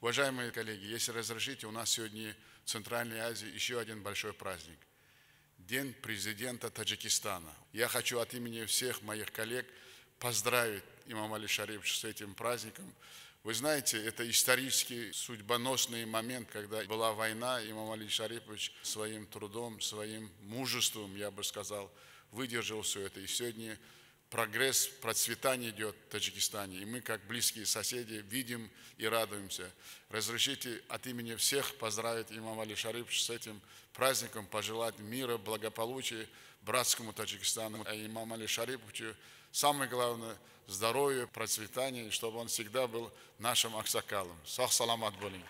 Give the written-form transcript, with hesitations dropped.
Уважаемые коллеги, если разрешите, у нас сегодня в Центральной Азии еще один большой праздник. День президента Таджикистана. Я хочу от имени всех моих коллег поздравить имама Али Шариповича с этим праздником. Вы знаете, это исторический, судьбоносный момент, когда была война, имам Али Шарипович своим трудом, своим мужеством, я бы сказал, выдержал все это. И сегодня прогресс, процветание идет в Таджикистане. И мы, как близкие соседи, видим и радуемся. Разрешите от имени всех поздравить имама Али Шариповича с этим праздником, пожелать мира, благополучия братскому Таджикистану. А имаму Али Шариповичу самое главное – здоровья, процветания, чтобы он всегда был нашим аксакалом. Сах саламат болин.